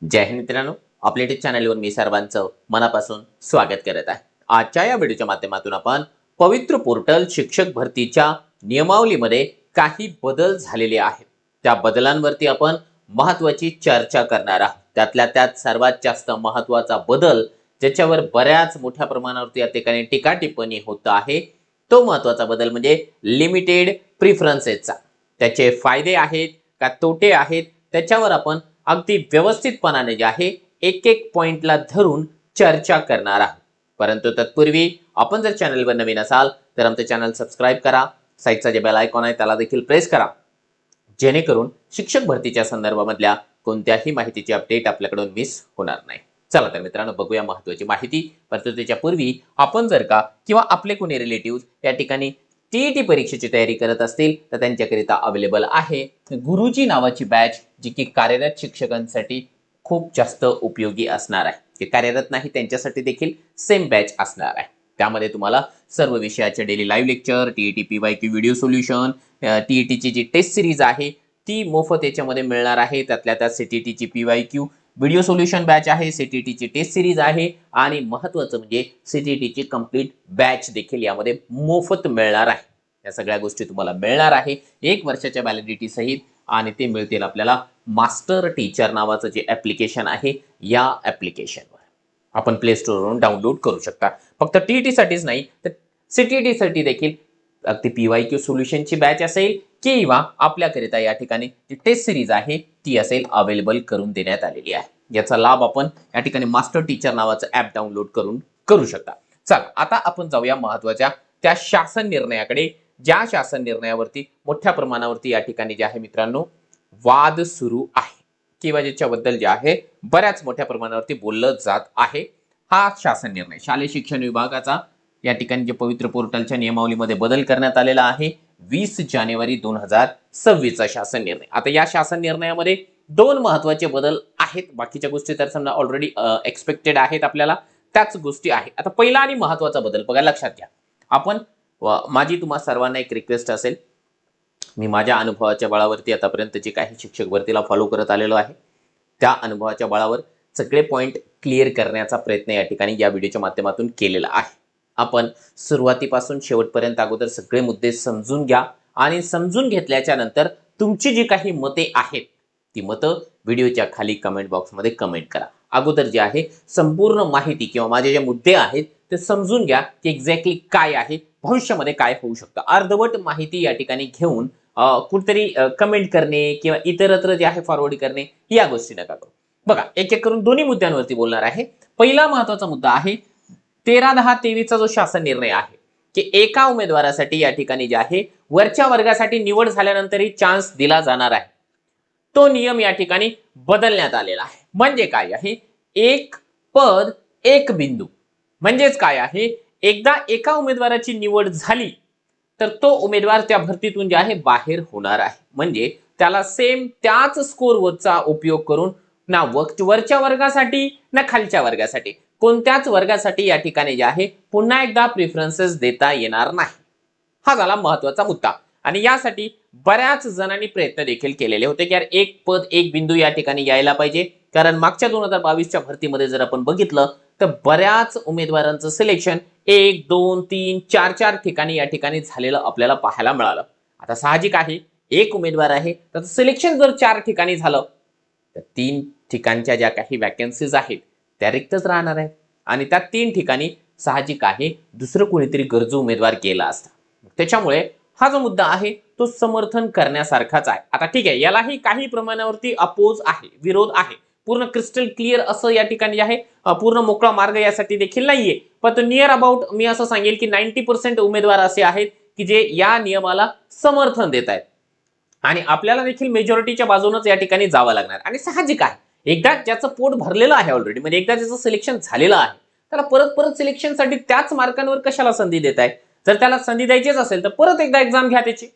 जय हिंद मित्रांनो, आपल्या यूट्यूब चॅनलवर मी सर्वांचं मनापासून स्वागत करत आहे। आजच्या या व्हिडिओच्या माध्यमातून आपण पवित्र पोर्टल शिक्षक भरतीच्या नियमावलीमध्ये काही बदल झालेले आहेत, त्या बदलांवरती आपण महत्त्वाची चर्चा करणार आहोत। त्यातल्या त्यात सर्वात जास्त महत्त्वाचा बदल ज्याच्यावर बऱ्याच मोठ्या प्रमाणावरती या ठिकाणी टीका टिप्पणी होत आहे, तो महत्त्वाचा बदल म्हणजे लिमिटेड प्रिफरन्सेसचा। त्याचे फायदे आहेत का तोटे आहेत त्याच्यावर आपण अगदी व्यवस्थितपणाने जे आहे एक एक पॉइंटला धरून चर्चा करणार आहोत। परंतु तत्पूर्वी आपण जर चॅनलवर नवीन असाल तर आमचे चॅनल सबस्क्राइब करा, साईडचा जे बेल आयकॉन आहे त्याला देखील प्रेस करा, जेणेकरून शिक्षक भरतीच्या संदर्भामधल्या कोणत्याही माहितीची अपडेट आपल्याकडून मिस होणार नाही। चला तर मित्रांनो, बघूया महत्त्वाची माहिती। परंतु त्याच्यापूर्वी आपण जर का किंवा आपले कोणी रिलेटिव्ह या ठिकाणी टीईटी परीक्षेची तयारी करत असतील तर त्यांच्याकरिता अवेलेबल आहे गुरुजी नावाची बॅच, जी की कार्यरत शिक्षकांसाठी खूप जास्त उपयोगी असणार आहे। जे कार्यरत नाही त्यांच्यासाठी देखील सेम बॅच असणार आहे। त्यामध्ये तुम्हाला सर्व विषयाचे daily live lecture, TET PYQ video solution, टीईटीची जी टेस्ट सिरीज आहे ती मोफत याच्यामध्ये मिळणार आहे। त्यातल्या त्यात सीटीटीची पीवायक्यू व्हिडिओ सोल्युशन बॅच आहे, सीटीटीची टेस्ट सिरीज आहे आणि महत्त्वाचं म्हणजे सीटीटीची कंप्लीट बॅच देखील यामध्ये मोफत मिळणार आहे। या सगळ्या गोष्टी तुम्हाला मिळणार आहे 1 वर्षाच्या व्हॅलिडिटी सहित, आणि ते मिळतील आपल्याला मास्टर टीचर नावाचं जे ॲप्लिकेशन आहे या ॲप्लिकेशनवर आपण प्ले स्टोअरवरून डाउनलोड करू शकता। फक्त टीईटी साठीच नाही तर सीटीटी साठी देखील अगदी पीवायक्यू सोल्युशनची बॅच असेल किंवा आपल्याकरिता या ठिकाणी जी टेस्ट सिरीज आहे ती असेल अवेलेबल करून देण्यात आलेली आहे। याचा लाभ आपण या ठिकाणी मास्टर टीचर नावाचं ॲप डाउनलोड करून करू शकता। चला आता आपण जाऊया महत्त्वाच्या त्या शासन निर्णयाकडे, ज्या शासन निर्णयावरती मोठ्या प्रमाणावरती या ठिकाणी जे आहे मित्रांनो वाद सुरू आहे किंवा ज्याच्याबद्दल जे आहे बऱ्याच मोठ्या प्रमाणावरती बोललं जात आहे। हा शासन निर्णय शालेय शिक्षण विभागाचा या ठिकाणी जे पवित्र पोर्टलच्या नियमावलीमध्ये बदल करण्यात आलेला आहे 20 जानेवारी 2026 चा शासन निर्णय। आता या शासन निर्णयामध्ये 2 महत्त्वाचे बदल आहेत, बाकीच्या गोष्टी तर समजा ऑलरेडी एक्सपेक्टेड आहेत आपल्याला, त्याच गोष्टी आहेत। आता पहिला आणि महत्त्वाचा बदल बघा, लक्षात घ्या। आपण माझी तुम्हा सर्वांना एक रिक्वेस्ट असेल, मी माझ्या अनुभवाच्या बळावरती आतापर्यंत जे काही शिक्षक भरतीला फॉलो करत आलेलो आहे त्या अनुभवाच्या बळावर सगळे पॉइंट क्लिअर करण्याचा प्रयत्न या ठिकाणी या व्हिडिओच्या माध्यमातून केलेला आहे। आपण सुरुवातीपासून शेवटपर्यंत अगोदर सगळे मुद्दे समजून घ्या आणि समजून घेतल्याच्या नंतर तुमची जी काही मते आहेत ती मतं व्हिडिओच्या खाली कमेंट बॉक्समध्ये कमेंट करा। अगोदर जे आहे संपूर्ण माहिती किंवा माझे जे मुद्दे आहेत ते समजून घ्या की एक्झॅक्टली काय आहे, भविष्यामध्ये काय होऊ शकतं। अर्धवट माहिती या ठिकाणी घेऊन कुठेतरी कमेंट करणे किंवा इतरत्र जे आहे फॉरवर्ड करणे या गोष्टी नका करू। बघा, एक एक करून दोन्ही मुद्द्यांवरती बोलणार आहे। पहिला महत्त्वाचा मुद्दा आहे 13/10/23 चा जो शासन निर्णय आहे की एका उमेदवारासाठी या ठिकाणी जे आहे वरच्या वर्गासाठी निवड झाल्यानंतरही चान्स दिला जाणार आहे, तो नियम या ठिकाणी बदलण्यात आलेला आहे। म्हणजे काय आहे, एक पद एक बिंदू, म्हणजेच काय आहे, एकदा एका उमेदवाराची निवड झाली तर तो उमेदवार त्या भरतीतून जे आहे बाहेर होणार आहे। म्हणजे त्याला सेम त्याच स्कोरचा उपयोग करून ना वरच्या वर्गासाठी ना खालच्या वर्गासाठी कोणत्याच वर्गासाठी या ठिकाणी जे आहे पुन्हा एकदा प्रेफरन्सेस देता येणार नाही। हा झाला महत्त्वाचा मुद्दा आणि यासाठी बऱ्याच जणांनी प्रयत्न देखील केलेले होते की यार एक पद एक बिंदू या ठिकाणी यायला पाहिजे, कारण मागच्या 2022 च्या भरतीमध्ये जर आपण बघितलं तर बऱ्याच उमेदवारांचं सिलेक्शन 1 2 3 4 4 ठिकाणी या ठिकाणी झालेलं आपल्याला पाहायला मिळालं। आता साहजिक आहे, एक उमेदवार आहे तर सिलेक्शन जर 4 ठिकाणी झालं तर 3 ठिकाणच्या ज्या काही वॅकन्सीज आहेत त्या रिक्तच राहणार आहेत आणि त्या 3 ठिकाणी साहजिक आहे दुसरं कोणीतरी गरजू उमेदवार केला असता। त्याच्यामुळे हा जो मुद्दा आहे तो समर्थन करण्यासारखाच आहे। आता ठीक आहे, यालाही काही प्रमाणावरती अपोज आहे, विरोध आहे, पूर्ण क्रिस्टल क्लिअर असं या ठिकाणी आहे पूर्ण मोकळा मार्ग यासाठी देखील नाहीये, पण नियर अबाउट मी असं सांगेल की 90% उमेदवार असे आहेत की जे या नियमाला समर्थन देत आहेत आणि आपल्याला देखील मेजॉरिटीच्या बाजूनच या ठिकाणी जावं लागणार। आणि साहजिक आहे, एकदा ज्याचं पोट भरलेलं आहे ऑलरेडी, म्हणजे एकदा ज्याचं सिलेक्शन झालेलं आहे त्याला परत परत सिलेक्शनसाठी त्याच मार्कांवर कशाला संधी देत आहे। जर त्याला संधी द्यायचीच असेल तर परत एकदा एक्झाम घ्या त्याची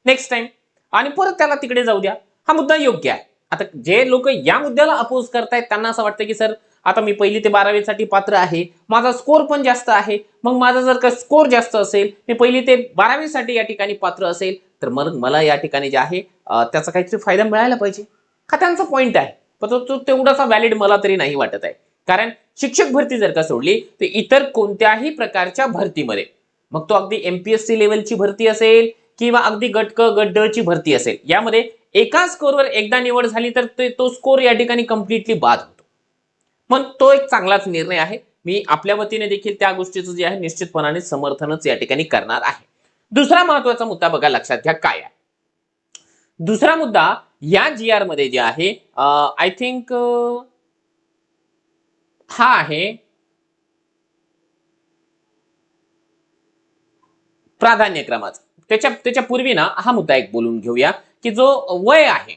नेक्स्ट टाइम आणि परत त्याला तिकडे जाऊ द्या, हा मुद्दा योग्य आहे। आता जे लोक या मुद्द्याला अपोज करतायत त्यांना असं वाटतं की सर आता मी 1ली ते 12वी साठी पात्र आहे, माझा स्कोर पण जास्त आहे, मग माझा जर का स्कोर जास्त असेल, मी 1ली ते 12वी साठी या ठिकाणी पात्र असेल तर मग मला या ठिकाणी जे आहे त्याचा काहीतरी फायदा मिळायला पाहिजे, हा त्यांचा पॉइंट आहे। पण तो तेवढासा व्हॅलिड मला तरी नाही वाटत आहे. कारण शिक्षक भरती जर का सोडली तर इतर कोणत्याही प्रकारच्या भरतीमध्ये, मग तो अगदी एमपीएससी लेवलची भरती असेल किंवा अगदी गट क गट ड ची भरती असेल, यामध्ये एका स्कोरवर एकदा निवड झाली तर तो स्कोर या ठिकाणी कम्प्लिटली बाद होतो. पण तो एक चांगलाच निर्णय आहे. मी आपल्या वतीने देखील त्या गोष्टीचं जे आहे निश्चितपणाने समर्थनच या ठिकाणी करणार आहे. दुसरा महत्वाचा मुद्दा बघा लक्षात घ्या काय आहे. दुसरा मुद्दा या जी आर मध्ये जे आहे आय थिंक हा आहे प्राधान्यक्रमाचा. त्याच्या पूर्वी ना हा मुद्दा एक बोलून घेऊया की जो वय आहे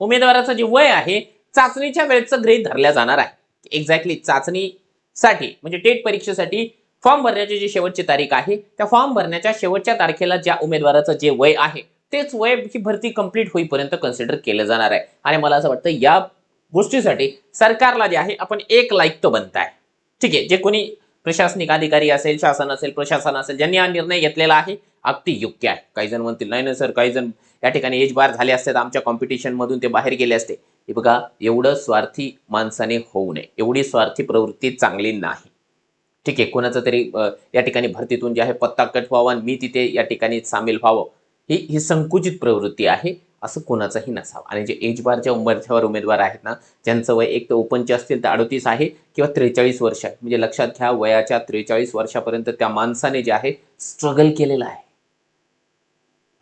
उमेदवाराचं, जे वय आहे चाचणीच्या वेळेचं गृहीत धरल्या जाणार आहे. एक्झॅक्टली चाचणीसाठी म्हणजे टेट परीक्षेसाठी फॉर्म भरण्याची जी शेवटची तारीख आहे त्या फॉर्म भरण्याच्या शेवटच्या तारखेला ज्या उमेदवाराचं जे वय आहे तेच वय ही भरती कंप्लीट होईपर्यंत कन्सिडर केलं जाणार आहे. आणि मला असं वाटतं या गोष्टीसाठी सरकारला जे आहे आपण एक लायक बनत आहे. ठीक आहे, जे कोणी प्रशासनिक अधिकारी असेल, शासन असेल, प्रशासन असेल, ज्यांनी हा निर्णय घेतलेला आहे अगदी योग्य आहे. काही जण म्हणतील नाही सर, काही जण या ठिकाणी एज बार झाले असते, आमच्या कॉम्पिटिशन मधून ते बाहेर गेले असते. हे बघा, एवढं स्वार्थी माणसाने होऊ नये, एवढी स्वार्थी प्रवृत्ती चांगली नाही. ठीक आहे, कोणाचं तरी या ठिकाणी भरतीतून जे आहे पत्ता कट व्हावा आणि मी तिथे या ठिकाणी सामील व्हावं, ही संकुचित प्रवृत्ती आहे. असं कोणाचंही नसावं. आणि जे एज बारच्या उंबरठ्यावर उमेदवार आहेत ना, ज्यांचं वय एक तर ओपनचे असतील तर 38 आहे किंवा 43 वर्ष आहे, म्हणजे लक्षात घ्या वयाच्या 43 वर्षापर्यंत त्या माणसाने जे आहे स्ट्रगल केलेलं आहे.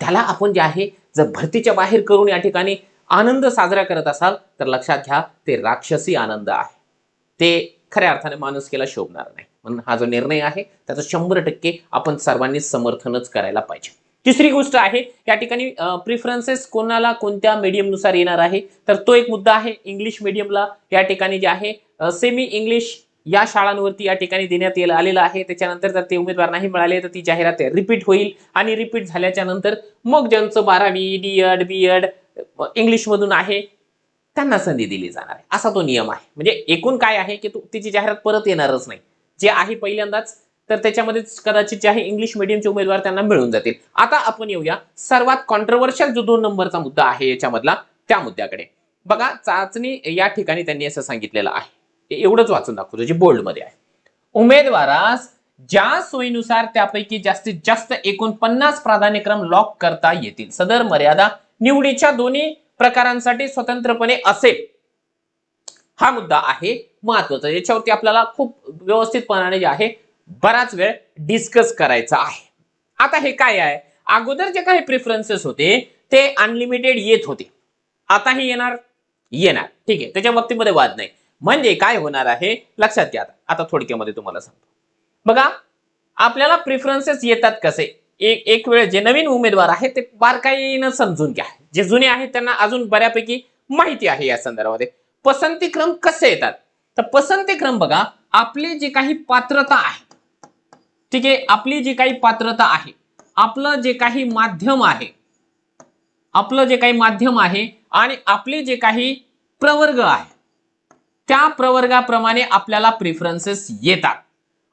त्याला आपण जे आहे जर भरतीच्या बाहेर करून या ठिकाणी आनंद साजरा करत असाल तर लक्षात घ्या ते राक्षसी आनंद आहे. ते खऱ्या अर्थाने माणुसकीला शोभणार नाही. म्हणून हा जो निर्णय आहे त्याचं 100% आपण सर्वांनी समर्थनच करायला पाहिजे. तिसरी गोष्ट आहे या ठिकाणी प्रिफरन्सेस कोणाला कोणत्या मीडियमनुसार येणार आहे तर तो एक मुद्दा आहे. इंग्लिश मीडियमला या ठिकाणी जे आहे सेमी इंग्लिश या शाळांवरती या ठिकाणी देण्यात आलेलं आहे. त्याच्यानंतर जर ते उमेदवार नाही मिळाले तर ती जाहिरात रिपीट होईल आणि रिपीट झाल्याच्या नंतर मग ज्यांचं 12वी डीएड बीएड इंग्लिश मधून आहे त्यांना संधी दिली जाणार आहे, असा तो नियम आहे. म्हणजे एकूण काय आहे की तिची जाहिरात परत येणारच नाही. जे आहे पहिल्यांदाच तर त्याच्यामध्ये कदाचित जे आहे इंग्लिश मीडियमचे उमेदवार त्यांना मिळून जातील. आता आपण येऊया सर्वात कॉन्ट्रोवर्शियल जो 2 नंबरचा मुद्दा आहे याच्यामधला त्या मुद्द्याकडे. बघा, चाचणी या ठिकाणी त्यांनी असं सांगितलेलं आहे, एवढंच वाचून दाखवतो जे बोल्ड मध्ये आहे. उमेदवारास ज्या सोयीनुसार त्यापैकी जास्तीत जास्त एकूण 50 प्राधान्यक्रम लॉक करता येतील. सदर मर्यादा निवडीच्या दोन्ही प्रकारांसाठी स्वतंत्रपणे असेल. हा मुद्दा आहे महत्वाचा, याच्यावरती आपल्याला खूप व्यवस्थितपणाने जे आहे बराच वेळ डिस्कस करायचा आहे. आता हे काय आहे, अगोदर जे काही प्रेफरन्सेस होते ते अनलिमिटेड येत होते, आता हे येणार. ठीक आहे, त्याच्या बाबतीमध्ये वाद नाही. म्हणजे काय होणार आहे लक्षात घ्या. आता थोडक्यामध्ये तुम्हाला सांगतो. बघा, आपल्याला प्रेफरन्सेस येतात कसे, एक वेळ जे नवीन उमेदवार आहेत ते बारकाईनं समजून घ्या. जे जुने आहेत त्यांना अजून बऱ्यापैकी माहिती आहे या संदर्भामध्ये. पसंती क्रम कसे येतात तर पसंती क्रम बघा, आपली जी काही पात्रता आहे, ठीक आहे, आपली जी काही पात्रता आहे, आपलं जे काही माध्यम आहे, आणि आपले जे काही प्रवर्ग आहे त्या प्रवर्गाप्रमाणे आपल्याला प्रेफरन्सेस येतात.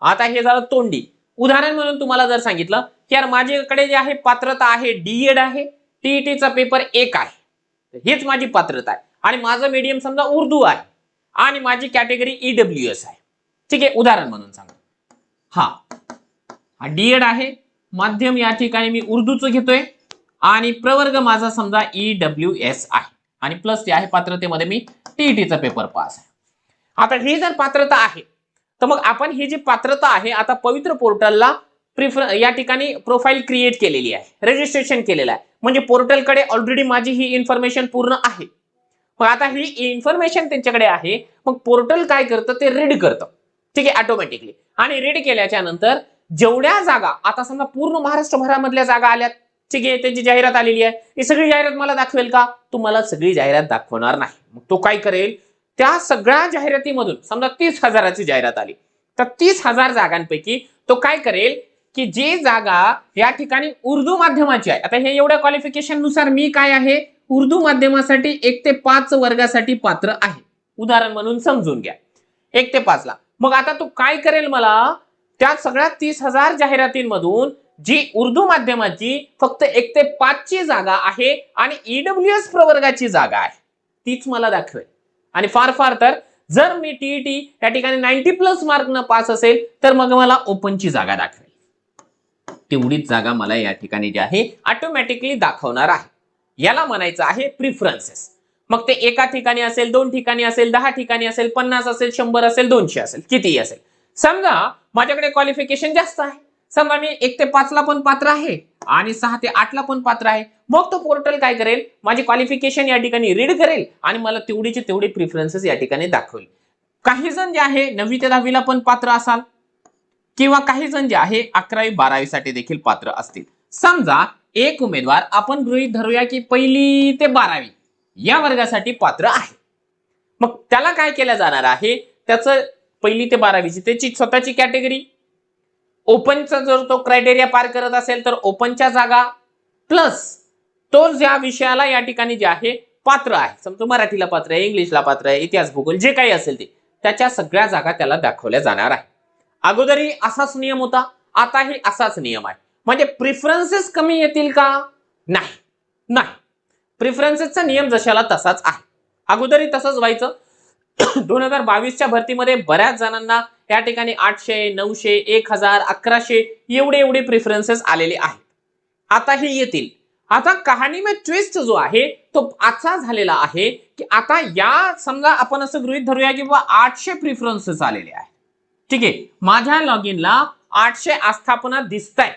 आता हे झालं तोंडी उदाहरण म्हणून तुम्हाला जर सांगितलं की यार माझ्याकडे जे आहे पात्रता आहे डीएड आहे, टीईटीचा पेपर 1 आहे, हेच माझी पात्रता आहे आणि माझं मीडियम समजा उर्दू आहे आणि माझी कॅटेगरी ईडब्ल्यूएस आहे. ठीक आहे, उदाहरण म्हणून सांगा. हा डीएड आहे, माध्यम या ठिकाणी मी उर्दूचं घेतोय आणि प्रवर्ग माझा समजा ईडब्ल्यूएस आहे आणि प्लस जे आहे पात्रतेमध्ये मी टीईटीचा पेपर पास आहे. आता ही जर पात्रता आहे तर मग आपण ही जी पात्रता आहे आता पवित्र पोर्टलला या ठिकाणी प्रोफाईल क्रिएट केलेली आहे, रजिस्ट्रेशन केलेलं आहे, म्हणजे पोर्टलकडे ऑलरेडी माझी ही इन्फॉर्मेशन पूर्ण आहे. मग आता ही इन्फॉर्मेशन त्यांच्याकडे आहे, मग पोर्टल काय करतं ते रीड करतं. ठीक आहे, ऑटोमॅटिकली. आणि रीड केल्याच्या नंतर जेवढ्या जागा आता समजा पूर्ण महाराष्ट्रभरामधल्या जागा आल्यात, ठीक आहे, त्यांची जाहिरात आलेली आहे, ही सगळी जाहिरात मला दाखवेल का? तुम्हाला सगळी जाहिरात दाखवणार नाही. मग तो काय करेल, त्या सगळ्या जाहिरातीमधून समजा 30,000ची जाहिरात आली तर 30,000 जागांपैकी तो काय करेल की जी जागा या ठिकाणी उर्दू माध्यमाची आहे, आता हे एवढ्या क्वालिफिकेशन नुसार मी काय आहे उर्दू माध्यमासाठी 1 ते 5 वर्गासाठी पात्र आहे, उदाहरण म्हणून समजून घ्या 1 ते 5 ला. मग आता तो काय करेल, मला त्या सगळ्या 30,000 जाहिरातींमधून जी उर्दू माध्यमाची फक्त 1 ते 5 ची जागा आहे आणि ईडब्ल्यूएस प्रवर्गाची जागा आहे तीच मला दाखवेल. आणि फार फार तर जर मी टीईटी या ठिकाणी 90+ मार्क न पास असेल तर मग मला ओपनची जागा दाखवेल. तेवढीच जागा मला या ठिकाणी जी आहे ऑटोमॅटिकली दाखवणार आहे. याला म्हणायचं आहे प्रिफरन्सेस. मग ते एका ठिकाणी असेल, 2 ठिकाणी असेल, 10 ठिकाणी असेल, 50 असेल, 100 असेल, 200 असेल, कितीही असेल. समजा माझ्याकडे क्वालिफिकेशन जास्त आहे, समजा मी 1 ते 5 ला पण पात्र आहे आणि 6 ते 8 ला पण पात्र आहे, मग तो पोर्टल काय करेल, माझी क्वालिफिकेशन या ठिकाणी रीड करेल आणि मला तेवढीचे तेवढे प्रिफरन्सेस या ठिकाणी दाखवेल. काही जण जे आहे 9वी ते 10वी ला पण पात्र असाल किंवा काही जण जे आहे 11वी 12वी साठी देखील पात्र असतील. समजा एक उमेदवार आपण गृहीत धरूया की 1ली ते 12वी या वर्गासाठी पात्र आहे. मग त्याला काय केलं जाणार आहे, त्याचं 1ली ते 12वीची त्याची स्वतःची कॅटेगरी, ओपनचा जर तो क्रायटेरिया पार करत असेल तर ओपनच्या जागा प्लस तो ज्या विषयाला या ठिकाणी जे आहे पात्र आहे, समजा मराठीला पात्र आहे, इंग्लिशला पात्र आहे, इतिहास भूगोल जे काही असेल ते, त्याच्या सगळ्या जागा त्याला दाखवल्या जाणार आहे. अगोदरही असाच नियम होता, आताही असाच नियम आहे. म्हणजे प्रिफरन्सेस कमी येतील का? नाही, नाही. प्रिफरन्सेसचा नियम जशाला तसाच आहे. अगोदरही तसंच व्हायचं. 2022च्या भरतीमध्ये बऱ्याच जणांना या ठिकाणी 800, 900, 1000, 1100 एवढे प्रिफरन्सेस आलेले आहेत. आताही येतील. आता कहाणी में ट्विस्ट जो आहे तो असा झालेला आहे की आता या समजा आपण असं गृहीत धरूया की 800 प्रिफरन्सेस आलेले आहेत. ठीक आहे, माझ्या लॉग इनला 800 आस्थापना दिसताय.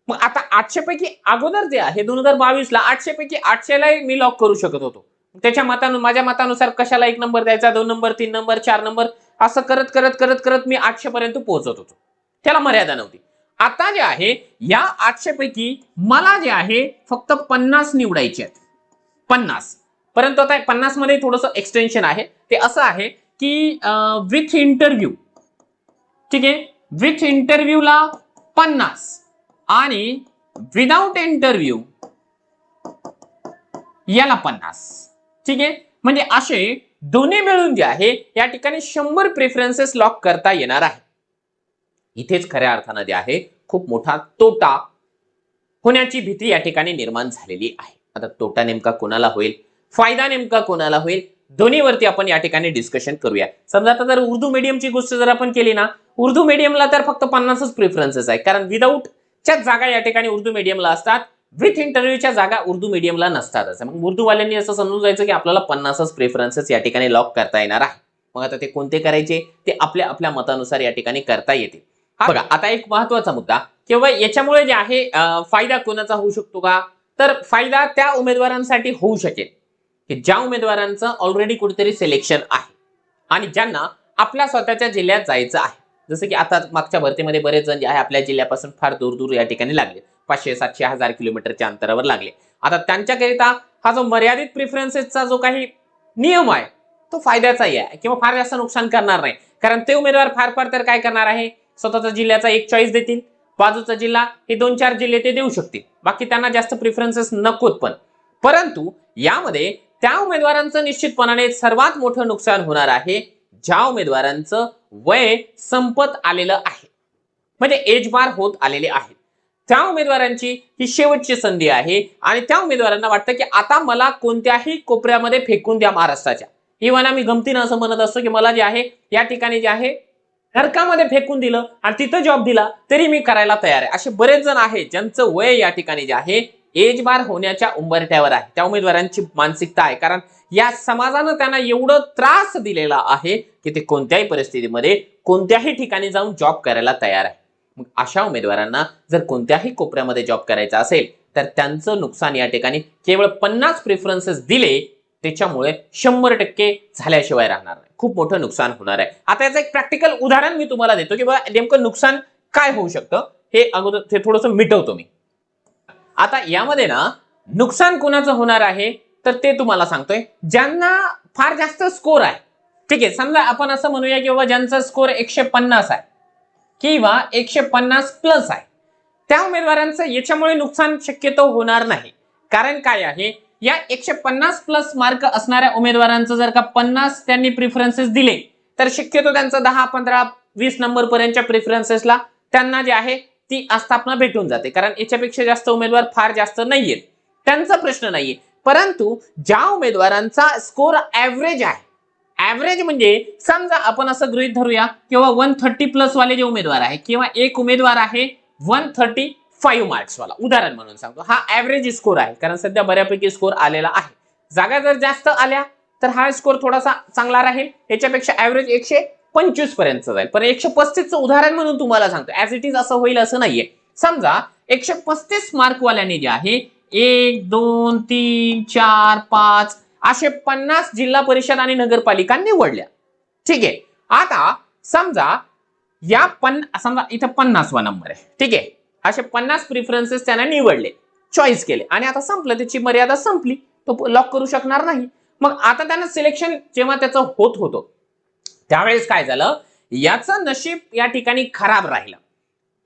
मग आता 800 पैकी अगोदर जे आहे 2022ला 800 पैकी 800 ला मी लॉक करू शकत होतो. त्याच्या माझ्या मतानुसार कशाला 1 नंबर द्यायचा, 2 नंबर, 3 नंबर, 4 नंबर असं करत मी 800 पर्यंत पोहोचत होतो. त्याला मर्यादा नव्हती. आता जे आहे या 800 पैकी मला जे आहे फक्त 50 निवडायचे आहेत. 50. परंतु आता 50 मध्ये थोडंसं एक्सटेन्शन आहे. ते असं आहे की विथ इंटरव्ह्यू, ठीक आहे, विथ इंटरव्ह्यूला 50 आणि विदाउट इंटरव्ह्यू याला 50. ठीक आहे, म्हणजे असे दोन्ही मिळून जे आहे या ठिकाणी 100 प्रेफरन्सेस लॉक करता येणार आहे. इथेच खऱ्या अर्थानं जे आहे खूप मोठा तोटा होण्याची भीती या ठिकाणी निर्माण झालेली आहे. आता तोटा नेमका कोणाला होईल, फायदा नेमका कोणाला होईल, दोन्हीवरती आपण या ठिकाणी डिस्कशन करूया. समजा आता जर उर्दू मीडियमची गोष्ट जर आपण केली ना, उर्दू मीडियमला तर फक्त 50च प्रेफरन्सेस आहे, कारण विदाऊटच्या जागा या ठिकाणी उर्दू मीडियमला असतात, विथ इंटरव्ह्यूच्या जागा उर्दू मीडियमला नसतातच. मग उर्दूवाल्यांनी असं समजून जायचं की आपल्याला 50च प्रेफरन्सेस या ठिकाणी लॉक करता येणार आहे. मग आता ते कोणते करायचे ते आपल्या आपल्या मतानुसार या ठिकाणी करता येते. बघा, आता एक महत्वाचा मुद्दा किंवा याच्यामुळे जे आहे फायदा कोणाचा होऊ शकतो का, तर फायदा त्या उमेदवारांसाठी होऊ शकेल की ज्या उमेदवारांचं ऑलरेडी कुठेतरी सिलेक्शन आहे आणि ज्यांना आपल्या स्वतःच्या जिल्ह्यात जायचं आहे. जसं की आता मागच्या भरतीमध्ये बरेच जण जे आहे आपल्या जिल्ह्यापासून फार दूर या ठिकाणी लागले, 500, 700, 1000 किलोमीटरच्या अंतरावर लागले. आता त्यांच्याकरिता हा जो मर्यादित प्रिफरन्सेसचा जो काही नियम आहे तो फायद्याचाही आहे किंवा फार जास्त नुकसान करणार नाही. कारण ते उमेदवार फार तर काय करणार आहे, स्वतःचा जिल्ह्याचा एक चॉईस देतील, बाजूचा जिल्हा हे 2-4 जिल्हे ते देऊ शकतील, बाकी त्यांना जास्त प्रिफरन्सेस नकोत. परंतु यामध्ये त्या उमेदवारांचं निश्चितपणाने सर्वात मोठं नुकसान होणार आहे ज्या उमेदवारांचं वय संपत आलेलं आहे, म्हणजे एज बार होत आलेले आहे. त्या उमेदवारांची ही शेवटची संधी आहे आणि त्या उमेदवारांना वाटतं की आता मला कोणत्याही कोपऱ्यामध्ये फेकून द्या महाराष्ट्राच्या. इव्हन आम्ही गमतीनं असं म्हणत असतो की मला जे आहे या ठिकाणी जे आहे नरकामध्ये फेकून दिलं आणि तिथं जॉब दिला तरी मी करायला तयार आहे. असे बरेच जण आहेत ज्यांचं वय या ठिकाणी जे आहे एज बार होण्याच्या उंबरठ्यावर आहे. त्या उमेदवारांची मानसिकता आहे, कारण या समाजानं त्यांना एवढं त्रास दिलेला आहे की ते कोणत्याही परिस्थितीमध्ये कोणत्याही ठिकाणी जाऊन जॉब करायला तयार आहे. मग अशा उमेदवारांना जर कोणत्याही कोपऱ्यामध्ये जॉब करायचा असेल तर त्यांचं नुकसान या ठिकाणी केवळ 50 प्रेफरन्सेस दिले त्याच्यामुळे 100% झाल्याशिवाय राहणार नाही, खूप मोठं नुकसान होणार आहे. आता याचं एक प्रॅक्टिकल उदाहरण मी तुम्हाला देतो की बाबा नेमकं नुकसान काय होऊ शकतं हे अगोदर ते थोडंसं मिटवतो मी. आता यामध्ये ना नुकसान कोणाचं होणार आहे तर ते तुम्हाला सांगतोय ज्यांना फार जास्त स्कोर आहे. ठीक आहे, समजा आपण असं म्हणूया की बाबा ज्यांचा स्कोर 150 आहे किंवा 150 प्लस आहे, त्या उमेदवारांचं याच्यामुळे नुकसान शक्यतो होणार नाही. कारण काय आहे, या 150 प्लस मार्क असणाऱ्या उमेदवारांचं जर का 50 त्यांनी प्रिफरन्सेस दिले तर शक्यतो त्यांचं 10, 15, 20 नंबर पर्यंतच्या प्रिफरन्सेसला त्यांना जे आहे ती आस्थापना भेटून जाते. कारण याच्यापेक्षा जास्त उमेदवार फार जास्त नाहीयेत, त्यांचा प्रश्न नाहीये. परंतु ज्या उमेदवारांचा स्कोर ऍव्हरेज आहे, ऍव्हरेज म्हणजे समजा आपण असं गृहीत धरूया किंवा 130 प्लस वाले जे उमेदवार आहे किंवा एक उमेदवार आहे 135 मार्क्स वाला, उदाहरण म्हणून सांगतो, हा ऍव्हरेज स्कोर आहे कारण सध्या बऱ्यापैकी स्कोर आलेला आहे. जागा जर जास्त आल्या तर हा स्कोर थोडासा चांगला राहील, याच्यापेक्षा ऍव्हरेज 125 पर्यंत जाईल. पण 135 चं उदाहरण म्हणून तुम्हाला सांगतो, ऍज इट इज असं होईल असं नाहीये. समजा 135 मार्क वाल्याने जे आहे 1 2 3 4 5 असे 50 जिल्हा परिषद आणि नगरपालिका निवडल्या. ठीक आहे. आता समजा समजा इथं 50 वा नंबर आहे. ठीक आहे. असे 50 प्रिफरन्सेस त्यांना निवडले, चॉईस केले आणि आता संपलं, त्याची मर्यादा संपली, तो लॉक करू शकणार नाही. मग आता त्यांना सिलेक्शन जेव्हा त्याचं होत होतं त्यावेळेस काय झालं, याचं नशीब या ठिकाणी खराब राहिलं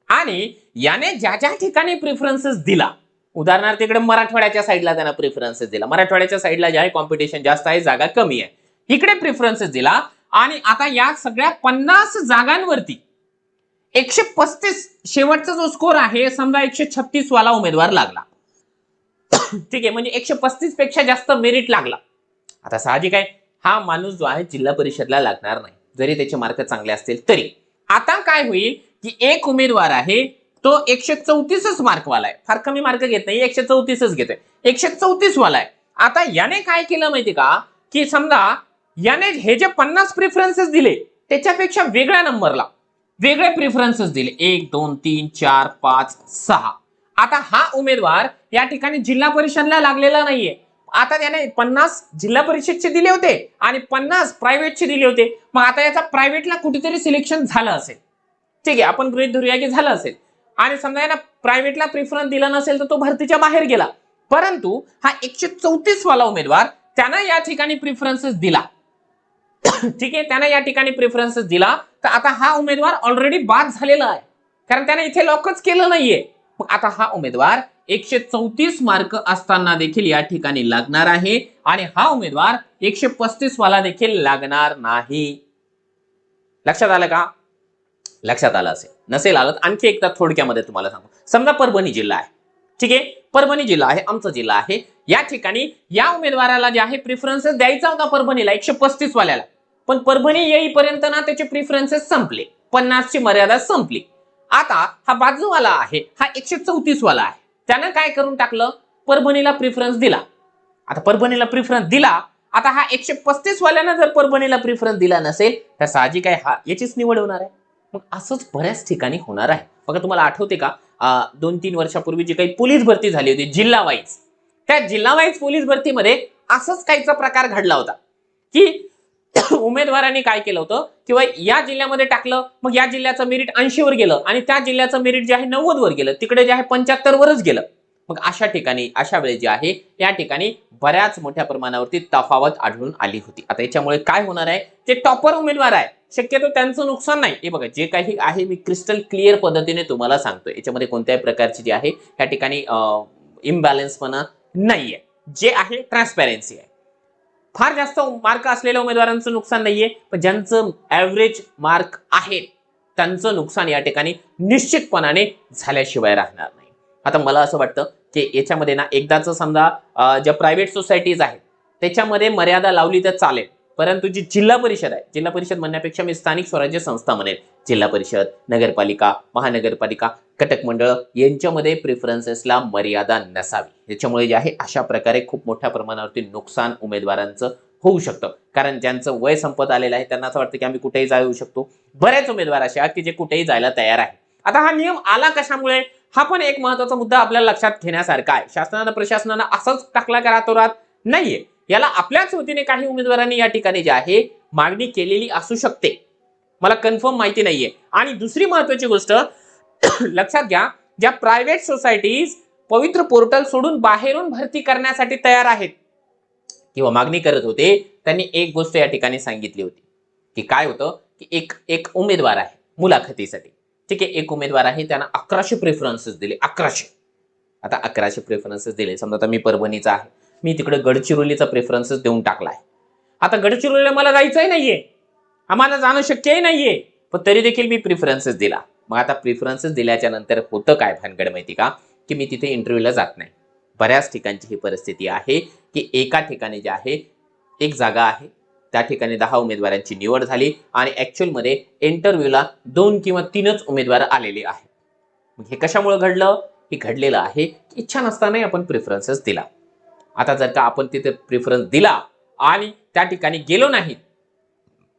आणि याने ज्या ज्या ठिकाणी प्रिफरन्सेस दिला, उदाहरणार्थ इकडे मराठवाड्याच्या साईडला त्यांना प्रिफरन्सेस दिला, मराठवाड्याच्या साईडला जे आहे कॉम्पिटिशन जास्त आहे, जागा कमी आहे, इकडे प्रिफरन्सेस दिला आणि आता या सगळ्या 50 जागांवरती 135 शेवटचा जो स्कोर आहे समजा 136 वाला उमेदवार लागला. ठीक आहे, म्हणजे 135 पेक्षा जास्त मेरिट लागला. आता साहजिक आहे हा माणूस जो आहे जिल्हा परिषदला लागणार नाही, जरी त्याचे मार्क चांगले असतील तरी. आता काय होईल की एक उमेदवार आहे तो 134च मार्क वाला आहे, फार कमी मार्क घेत नाही, 134च घेतोय, 134 वाला आहे. आता याने काय केलं माहिती का, की समजा याने हे जे 50 प्रिफरन्सेस दिले त्याच्यापेक्षा वेगळ्या नंबरला वेगळे प्रिफरन्सेस दिले, 1 2 3 4 5 6. आता हा उमेदवार या ठिकाणी जिल्हा परिषदला लागलेला नाहीये. आता त्याने 50 जिल्हा परिषदचे दिले होते आणि 50 प्रायव्हेटचे दिले होते. मग आता याचा प्रायव्हेटला कुठेतरी सिलेक्शन झालं असेल. ठीक आहे, आपण गृहीत धरूया की झालं असेल आणि समजा याला प्रायव्हेटला प्रिफरन्स दिला नसेल तर तो भरतीच्या बाहेर गेला. परंतु हा 134 वाला उमेदवार त्यानं या ठिकाणी प्रिफरन्सेस दिला. ठीक आहे, त्यानं या ठिकाणी प्रिफरन्सेस दिला, तर आता हा उमेदवार ऑलरेडी बाद झालेला आहे कारण त्याने इथे लॉकच केलं नाहीये. मग आता हा उमेदवार 134 मार्क असताना देखील या ठिकाणी लागणार आहे आणि हा उमेदवार 135 वाला देखील लागणार नाही. लक्षात आलं का? लक्षात आलं असेल, नसेल आलं आणखी एकदा थोडक्यामध्ये तुम्हाला सांगू. समजा परभणी जिल्हा आहे. ठीक आहे, परभणी जिल्हा आहे, आमचा जिल्हा आहे. या ठिकाणी या उमेदवाराला जे आहे प्रिफरन्सेस द्यायचा होता परभणीला 135 वाल्याला, पण परभणी येईपर्यंत ना त्याचे प्रिफरन्सेस संपले, 50 ची मर्यादा संपली. आता हा बाजूवाला आहे, हा 134 वाला आहे, त्यानं काय करून टाकलं, परभणीला प्रिफरन्स दिला. आता परभणीला प्रिफरन्स दिला, आता हा 135 वाल्यानं जर परभणीला प्रिफरन्स दिला नसेल तर साहजिक आहे हा याचीच निवड होणार आहे. मग असंच बऱ्याच ठिकाणी होणार आहे. बघा, तुम्हाला आठवते का 2-3 वर्षापूर्वी जी काही पोलीस भरती झाली होती जिल्हा वाईज, त्या जिल्हा वाईज पोलीस भरतीमध्ये असंच काहीचा प्रकार घडला होता की उमेदवारांनी काय केलं होतं किंवा या जिल्ह्यामध्ये टाकलं, मग या जिल्ह्याचं मेरिट 80 वर गेलं आणि त्या जिल्ह्याचं मेरिट जे आहे 90 वर गेलं, तिकडे जे आहे 75 वरच गेलं. मग अशा ठिकाणी अशा वेळी जे आहे या ठिकाणी बऱ्याच मोठ्या प्रमाणावरती तफावत आढळून आली होती. आता याच्यामुळे काय होणार आहे, ते टॉपर उमेदवार आहे, शक्यतो त्यांचं नुकसान नाही. हे बघा, जे काही आहे मी क्रिस्टल क्लिअर पद्धतीने तुम्हाला सांगतोय, याच्यामध्ये कोणत्याही प्रकारची जी आहे या ठिकाणी इम्बॅलन्सपणा नाहीये, जे आहे ट्रान्सपॅरन्सी आहे. फार जास्त मार्क असलेल्या उमेदवारांचं नुकसान नाहीये, पण ज्यांचं ऍव्हरेज मार्क आहेत त्यांचं नुकसान या ठिकाणी निश्चितपणाने झाल्याशिवाय राहणार नाही. आता मला असं वाटतं की याच्यामध्ये ना एकदाच समजा ज्या प्रायव्हेट सोसायटीज आहेत त्याच्यामध्ये मर्यादा लावली तर चालेल, परंतु जी जिल्हा परिषद आहे, जिल्हा परिषद म्हणण्यापेक्षा मी स्थानिक स्वराज्य संस्था म्हणेल, जिल्हा परिषद, नगरपालिका, महानगरपालिका, कटक मंडळ यांच्यामध्ये प्रिफरन्सेसला मर्यादा नसावी. याच्यामुळे जे आहे अशा प्रकारे खूप मोठ्या प्रमाणावरती नुकसान उमेदवारांचं होऊ शकतं. कारण ज्यांचं वय संपत आलेलं आहे त्यांना असं वाटतं की आम्ही कुठेही जाऊ शकतो. बरेच उमेदवार असे आहेत की जे कुठेही जायला तयार आहे. आता हा नियम आला कशामुळे, हा पण एक महत्वाचा मुद्दा आपल्याला लक्षात घेण्यासारखा आहे. शासनानं प्रशासनानं असंच टाकला का रातोरात नाहीये, याला आपल्याच वतीने काही उमेदवारांनी या ठिकाणी जे आहे मागणी केलेली असू शकते, मला कन्फर्म माहिती नाहीये. आणि दुसरी महत्वाची गोष्ट लक्षात घ्या, ज्या प्रायव्हेट सोसायटीज पवित्र पोर्टल सोडून बाहेरून भरती करण्यासाठी तयार आहेत किंवा मागणी करत होते, त्यांनी एक गोष्ट या ठिकाणी सांगितली होती की काय होतं की एक उमेदवार आहे मुलाखतीसाठी. ठीक आहे, एक उमेदवार आहे, त्यांना 1100 प्रेफरन्सेस दिले, 1100. आता 1100 प्रेफरन्सेस दिले, समजा आता मी परभणीचा आहे, मी तिकडे गडचिरोलीचा प्रेफरन्सेस देऊन टाकलाय. आता गडचिरोलीला मला जायचंही नाहीये, आम्हाला जाणं शक्यही नाहीये, पण तरी देखील मी प्रिफरन्सेस दिला. मग आता प्रिफरन्सेस दिल्याच्या नंतर होतं काय भानगड माहिती का, की मी तिथे इंटरव्ह्यूला जात नाही, बऱ्याच ठिकाणची ही परिस्थिती आहे की एका ठिकाणी जे आहे एक जागा आहे, त्या ठिकाणी 10 उमेदवारांची निवड झाली आणि ऍक्च्युअलमध्ये इंटरव्ह्यूला 2 किंवा 3च उमेदवार आलेले आहेत. मग हे कशामुळे घडलं? हे घडलेलं आहे की इच्छा नसतानाही आपण प्रिफरन्सेस दिला. आता जर का आपण तिथे प्रिफरन्स दिला आणि त्या ठिकाणी गेलो नाही,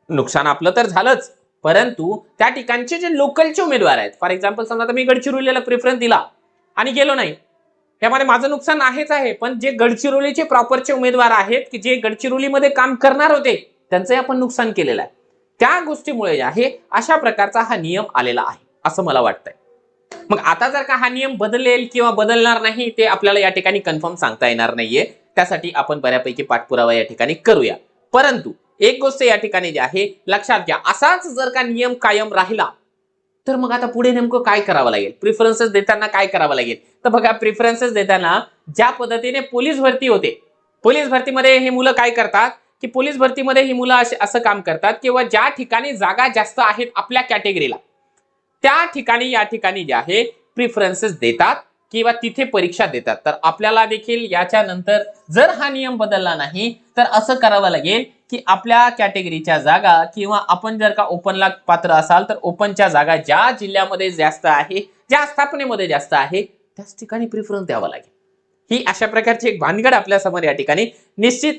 नुकसान आपलं तर झालंच, परंतु त्या ठिकाणचे जे लोकलचे उमेदवार आहेत, फॉर एक्झाम्पल समजा आता मी गडचिरोलीला प्रिफरन्स दिला आणि गेलो नाही, त्यामध्ये माझं नुकसान आहेच आहे, पण जे गडचिरोलीचे प्रॉपरचे उमेदवार आहेत की जे गडचिरोलीमध्ये काम करणार होते त्यांचंही आपण नुकसान केलेलं आहे. त्या गोष्टीमुळे आहे अशा प्रकारचा हा नियम आलेला आहे असं मला वाटतंय. मग आता जर का हा नियम बदलेल किंवा बदलणार नाही ते आपल्याला या ठिकाणी कन्फर्म सांगता येणार नाहीये. त्यासाठी आपण बऱ्यापैकी पाठपुरावा या ठिकाणी करूया. परंतु एक गोष्ट या ठिकाणी जी आहे लक्षात घ्या, असाच जर का नियम कायम राहिला तर मग आता पुढे नेमकं काय करावं लागेल? प्रिफरन्सेस देताना काय करावं लागेल? तर बघा, प्रिफरन्सेस देताना ज्या पद्धतीने पोलीस भरती होते, पोलीस भरतीमध्ये हे मुलं काय करतात की पोलीस भरतीमध्ये ही मुलं असं काम करतात किंवा ज्या ठिकाणी जागा जास्त आहेत आपल्या कॅटेगरीला त्या ठिकाणी या ठिकाणी जे आहे प्रिफरन्सेस देतात किंवा तिथे परीक्षा देतात. तर आपल्याला देखील याच्यानंतर जर हा नियम बदलला नाही तर असं करावं लागेल की आपल्या कॅटेगरीच्या जागा किंवा आपण जर का ओपनला पात्र असाल तर ओपनच्या जागा ज्या जिल्ह्यामध्ये जास्त आहे, ज्या स्थापनेमध्ये जास्त आहे त्याच ठिकाणी प्रिफरन्स द्यावा लागेल. ही अशा प्रकारची एक भानगड आपल्या समोर या ठिकाणी निश्चित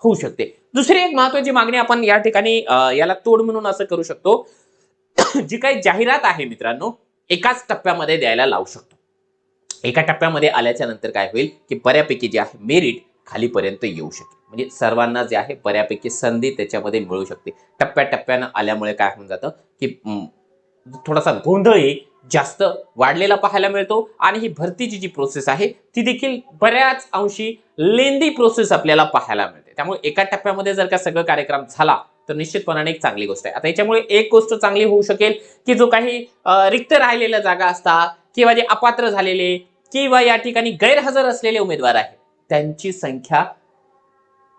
होऊ शकते. दुसरी एक महत्वाची मागणी आपण या ठिकाणी याला तोड म्हणून असं करू शकतो, जी काही जाहिरात आहे मित्रांनो एकाच टप्प्यामध्ये द्यायला लावू शकतो. एका टप्प्यामध्ये आल्याच्या नंतर काय होईल की बऱ्यापैकी जे आहे मेरिट खालीपर्यंत येऊ शकेल, म्हणजे सर्वांना जे आहे बऱ्यापैकी संधी त्याच्यामध्ये मिळू शकते. टप्प्याटप्प्यानं आल्यामुळे काय होऊन जातं की थोडासा गोंधळ जास्त वाढलेला पाहायला मिळतो आणि ही भरतीची जी प्रोसेस आहे ती देखील बऱ्याच अंशी लेंदी प्रोसेस आपल्याला पाहायला मिळते. त्यामुळे एका टप्प्यामध्ये जर का सगळं कार्यक्रम झाला तर निश्चितपणाने एक चांगली गोष्ट आहे. आता याच्यामुळे एक गोष्ट चांगली होऊ शकेल की जो काही रिक्त राहिलेल्या जागा असतात किंवा जे अपात्र झालेले किंवा या ठिकाणी गैरहजर असलेले उमेदवार आहेत त्यांची संख्या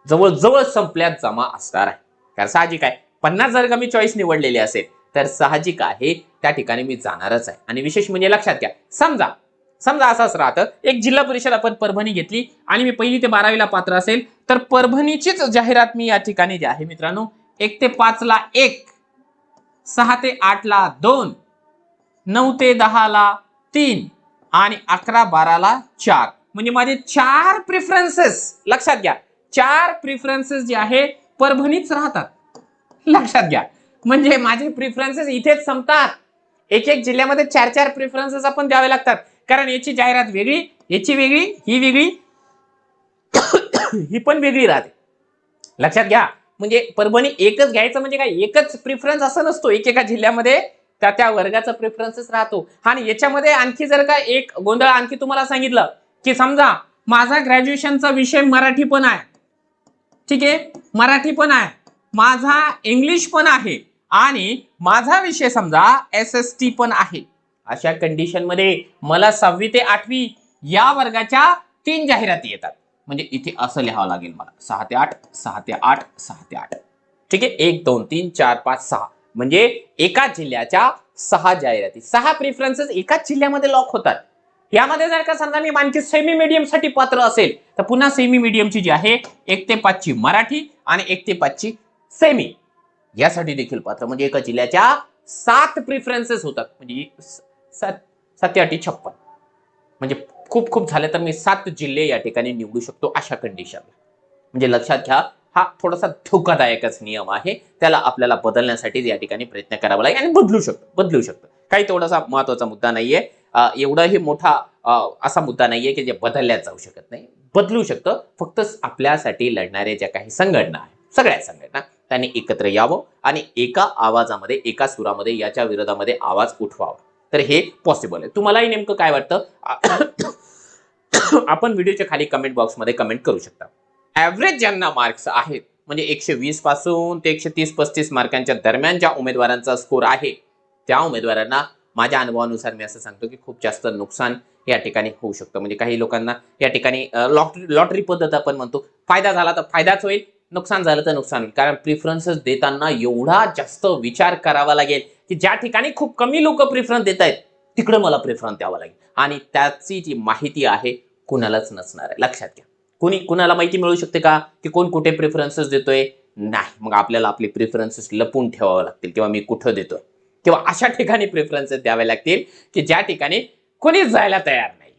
जवळजवळ संपल्यात जमा असणार आहे. कारण साहजिक आहे 50 जर का मी चॉईस निवडलेली असेल तर साहजिक आहे त्या ठिकाणी मी जाणारच आहे. आणि विशेष म्हणजे लक्षात घ्या, समजा असंच राहतं, एक जिल्हा परिषद आपण परभणी घेतली आणि मी 1ली ते 12वीला पात्र असेल तर परभणीचीच जाहिरात मी या ठिकाणी जी आहे मित्रांनो 1 ते 5 ला 1, 6 ते 8 ला 2, 9 ते 10 ला 3 आणि 11-12 ला 4, म्हणजे माझे 4 प्रिफरन्सेस, लक्षात घ्या 4 प्रिफरन्सेस जे आहे परभणीच राहतात. लक्षात घ्या, म्हणजे माझे प्रिफरन्सेस इथेच संपतात. एक जिल्ह्यामध्ये 4 प्रिफरन्सेस आपण द्यावे लागतात, कारण याची जाहिरात वेगळी, याची वेगळी, ही वेगळी, ही पण वेगळी राहते. लक्षात घ्या, म्हणजे परभणी एकच घ्यायचं म्हणजे काय एकच प्रिफरन्स असं नसतो, एकेका जिल्ह्यामध्ये त्या वर्गाचा प्रिफरन्सेस राहतो. आणि याच्यामध्ये आणखी जर का एक गोंधळ आणखी तुम्हाला सांगितलं की समजा माझा ग्रॅज्युएशनचा विषय मराठी पण आहे, ठीक आहे, मराठी पण आहे, माझा इंग्लिश पण आहे आणि माझा विषय समजा SST पण आहे. अशा कंडिशन मध्ये मला 6वी ते 8वी या वर्गाच्या 3 जाहिराती येतात. म्हणजे इथे असं लिहावं लागेल मला 6 ते 8, 6 ते 8, 6 ते 8, ठीक आहे, 1 2 3 4 5 6, म्हणजे एका जिल्ह्याच्या 6 जाहिराती, 6 प्रिफरन्सेस एकाच जिल्ह्यामध्ये लॉक होतात. यामध्ये जर का समजा मी आणखी सेमी मीडियम साठी पात्र असेल तर पुन्हा सेमी मीडियमची जी आहे 1 ते 5 ची मराठी आणि 1 ते 5 ची सेमी यासाठी देखील पात्र, म्हणजे एका जिल्ह्याच्या 7 प्रिफरन्सेस होतात. म्हणजे 7 7 8 56, म्हणजे खूप झाले तर मी 7 जिल्हे या ठिकाणी निवडू शकतो अशा कंडिशनला. म्हणजे लक्षात घ्या, हा थोडासा धोकादायकच नियम आहे, त्याला आपल्याला बदलण्यासाठी या ठिकाणी प्रयत्न करावा लागेल आणि बदलू शकतो. काही थोडासा महत्वाचा मुद्दा नाहीये, एवढाही मोठा असा मुद्दा नाहीये की जे बदलल्याच जाऊ शकत नाही, बदलू शकतं. फक्त आपल्यासाठी लढणारे ज्या काही संघटना आहेत, सगळ्या संघटना त्यांनी एकत्र यावं आणि एका आवाजामध्ये, एका सुरामध्ये याच्या विरोधामध्ये आवाज उठवावा, तर हे पॉसिबल आहे. तुम्हालाही नेमकं काय वाटतं आपण व्हिडिओच्या खाली कमेंट बॉक्समध्ये कमेंट करू शकता. ऍव्हरेज ज्यांना मार्क्स आहेत, म्हणजे 120 पासून ते 130-35 मार्कांच्या दरम्यान ज्या उमेदवारांचा स्कोर आहे त्या उमेदवारांना माझ्या अनुभवानुसार मी असं सांगतो की खूप जास्त नुकसान या ठिकाणी होऊ शकतं. म्हणजे काही लोकांना या ठिकाणी लॉटरी पद्धत आपण म्हणतो, फायदा झाला तर फायदाच होईल, नुकसान झालं तर नुकसान होईल. कारण प्रिफरन्सेस देताना एवढा जास्त विचार करावा लागेल की ज्या ठिकाणी खूप कमी लोक प्रिफरन्स देत आहेत तिकडे मला प्रिफरन्स द्यावा लागेल आणि त्याची जी माहिती आहे कुणालाच नसणार आहे, लक्षात घ्या. कुणाला माहिती मिळू शकते का की कोण कुठे प्रेफरन्सेस देतोय? नाही. मग आपल्याला आपले प्रेफरन्सेस लपून ठेवावे लागतील किंवा मी कुठं देतोय किंवा अशा ठिकाणी प्रेफरन्सेस द्यावे लागतील की ज्या ठिकाणी कोणीच जायला तयार नाही.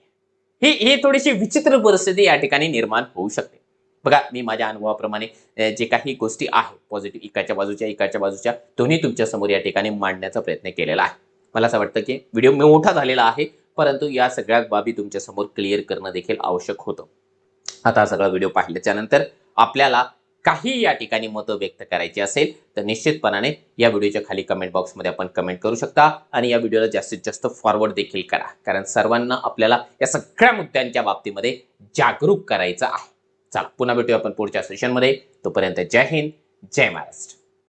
ही थोडीशी विचित्र परिस्थिती या ठिकाणी निर्माण होऊ शकते. बघा, मी माझ्या अनुभवाप्रमाणे जे काही गोष्टी आहेत पॉझिटिव्ह इकडच्या बाजूच्या दोन्ही तुमच्या समोर या ठिकाणी मांडण्याचा प्रयत्न केलेला आहे. मला असं वाटतं की व्हिडिओ मोठा झालेला आहे, परंतु या सगळ्या बाबी तुमच्या समोर क्लिअर करणं देखील आवश्यक होतं. आता हा सगळा व्हिडिओ पाहिल्याच्या नंतर आपल्याला काही या ठिकाणी मतं व्यक्त करायची असेल तर निश्चितपणाने या व्हिडिओच्या खाली कमेंट बॉक्समध्ये आपण कमेंट करू शकता आणि या व्हिडिओला जास्तीत जास्त फॉरवर्ड देखील करा, कारण सर्वांना आपल्याला या सगळ्या मुद्द्यांच्या बाबतीमध्ये जागरूक करायचं आहे. चला, पुन्हा भेटूया आपण पुढच्या सेशनमध्ये. तोपर्यंत जय हिंद, जय महाराष्ट्र.